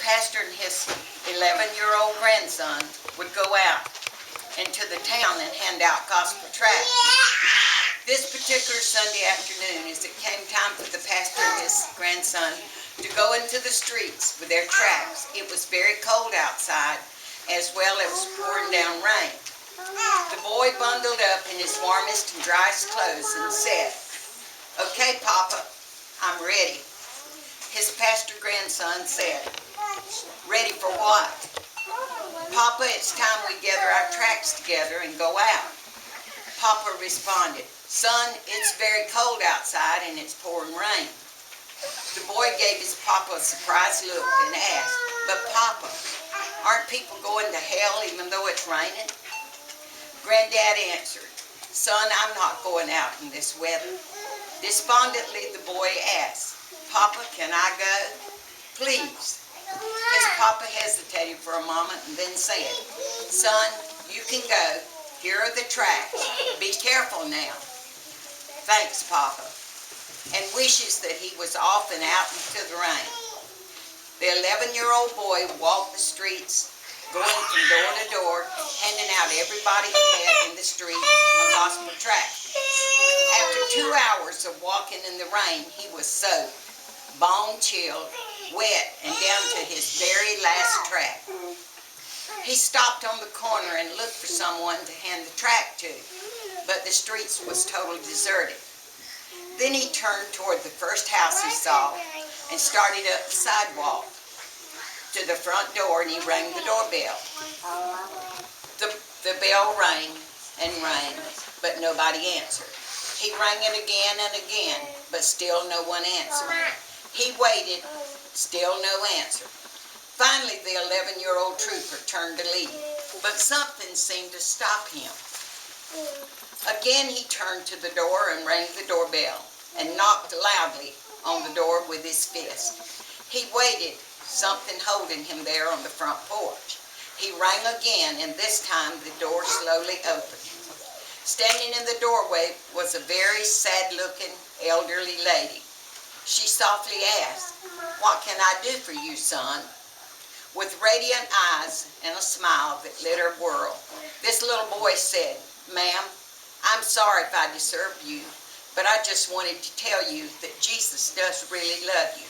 pastor and his 11-year-old grandson would go out into the town and hand out gospel tracts. This particular Sunday afternoon, as it came time for the pastor and his grandson to go into the streets with their tracts, it was very cold outside, as well as pouring down rain. The boy bundled up in his warmest and driest clothes and said, "Okay, Papa, I'm ready." His pastor grandson said, "Ready for what?" "Papa, it's time we gather our tracts together and go out." Papa responded, "Son, it's very cold outside and it's pouring rain." The boy gave his papa a surprised look and asked, "But Papa, aren't people going to hell even though it's raining?" Granddad answered, "Son, I'm not going out in this weather." Despondently, the boy asked, "Papa, can I go?" "Please." His papa hesitated for a moment and then said, "Son, you can go. Here are the tracts. Be careful now." "Thanks, Papa," and wishes that he was off and out into the rain. The 11-year-old boy walked the streets, going from door to door, handing out everybody he met in the street a gospel tract. After 2 hours of walking in the rain, he was soaked, bone-chilled, wet, and down to his very last tract. He stopped on the corner and looked for someone to hand the tract to, but the streets was totally deserted. Then he turned toward the first house he saw and started up the sidewalk to the front door, and he rang the doorbell. The bell rang and rang, but nobody answered. He rang it again and again, but still no one answered. He waited, still no answer. Finally, the 11-year-old trooper turned to leave, but something seemed to stop him. Again, he turned to the door and rang the doorbell and knocked loudly on the door with his fist. He waited, something holding him there on the front porch. He rang again, and this time the door slowly opened. Standing in the doorway was a very sad-looking elderly lady. She softly asked, "What can I do for you, son?" With radiant eyes and a smile that lit her world, this little boy said, "Ma'am, I'm sorry if I disturbed you, but I just wanted to tell you that Jesus does really love you,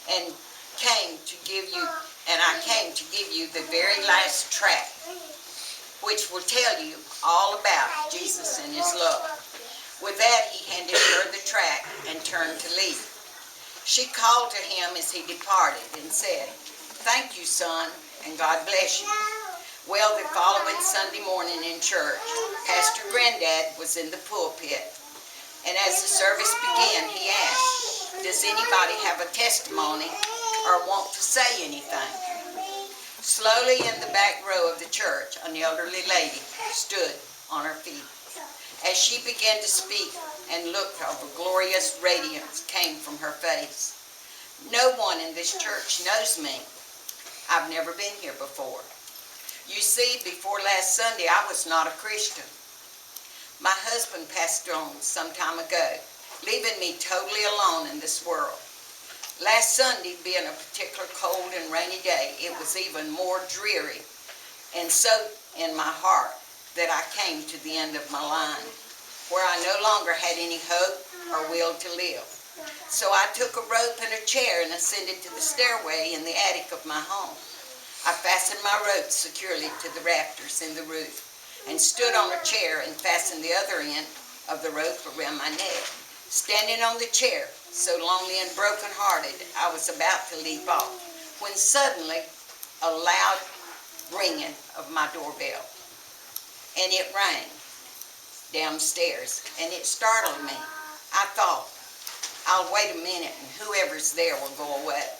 and I came to give you the very last tract, which will tell you all about Jesus and his love." With that, he handed her the tract and turned to leave. She called to him as he departed and said, "Thank you, son, and God bless you." Well, the following Sunday morning in church, Pastor Granddad was in the pulpit, and as the service began, he asked, "Does anybody have a testimony or want to say anything?" Slowly in the back row of the church, an elderly lady stood on her feet. As she began to speak, and look of a glorious radiance came from her face. "No one in this church knows me. I've never been here before. You see, before last Sunday, I was not a Christian. My husband passed on some time ago, leaving me totally alone in this world. Last Sunday, being a particular cold and rainy day, it was even more dreary, and so in my heart that I came to the end of my line, where I no longer had any hope or will to live. So I took a rope and a chair and ascended to the stairway in the attic of my home. I fastened my rope securely to the rafters in the roof and stood on a chair and fastened the other end of the rope around my neck. Standing on the chair, so lonely and broken-hearted, I was about to leap off, when suddenly a loud ringing of my doorbell, and it rang downstairs, and it startled me. I thought, I'll wait a minute and whoever's there will go away.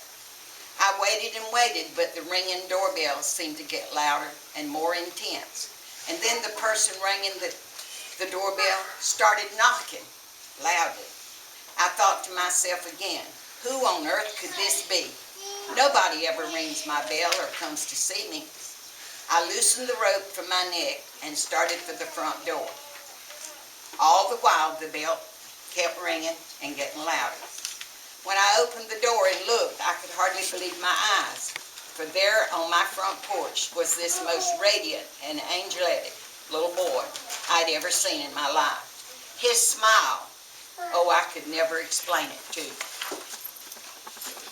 I waited and waited, but the ringing doorbell seemed to get louder and more intense. And then the person ringing the doorbell started knocking loudly. I thought to myself again, who on earth could this be? Nobody ever rings my bell or comes to see me. I loosened the rope from my neck and started for the front door. All the while the bell kept ringing and getting louder. When I opened the door and looked, I could hardly believe my eyes, for there on my front porch was this most radiant and angelic little boy I'd ever seen in my life. His smile, oh, I could never explain it to you.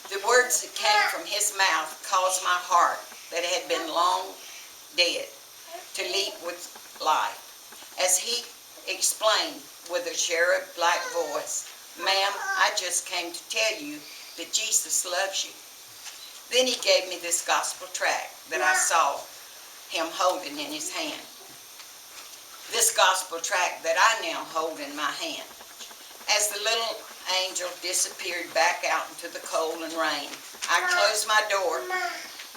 The words that came from his mouth caused my heart, that had been long dead, to leap with life. As he explained with a cherub-like voice, "Ma'am, I just came to tell you that Jesus loves you." Then he gave me this gospel tract that I saw him holding in his hand. This gospel tract that I now hold in my hand. As the little angel disappeared back out into the cold and rain, I closed my door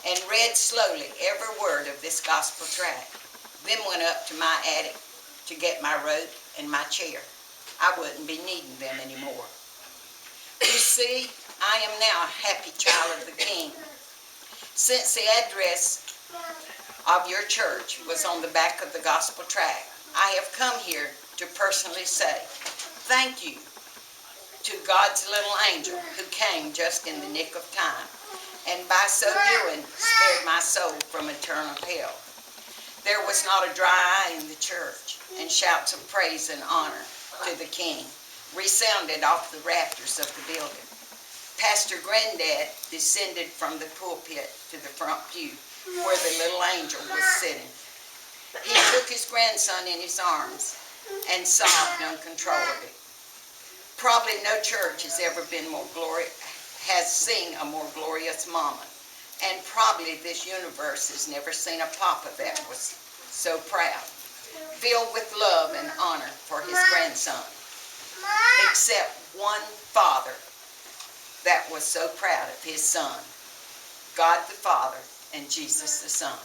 and read slowly every word of this gospel tract, then went up to my attic to get my rope and my chair. I wouldn't be needing them anymore. You see, I am now a happy child of the King. Since the address of your church was on the back of the gospel tract, I have come here to personally say thank you to God's little angel who came just in the nick of time, and by so doing spared my soul from eternal hell. There was not a dry eye in the church, and shouts of praise and honor to the King resounded off the rafters of the building. Pastor Granddad descended from the pulpit to the front pew where the little angel was sitting. He took his grandson in his arms and sobbed uncontrollably. Probably no church has ever been has seen a more glorious moment, and probably this universe has never seen a papa that was so proud, filled with love and honor for his grandson, except one father that was so proud of his son, God the Father and Jesus the Son.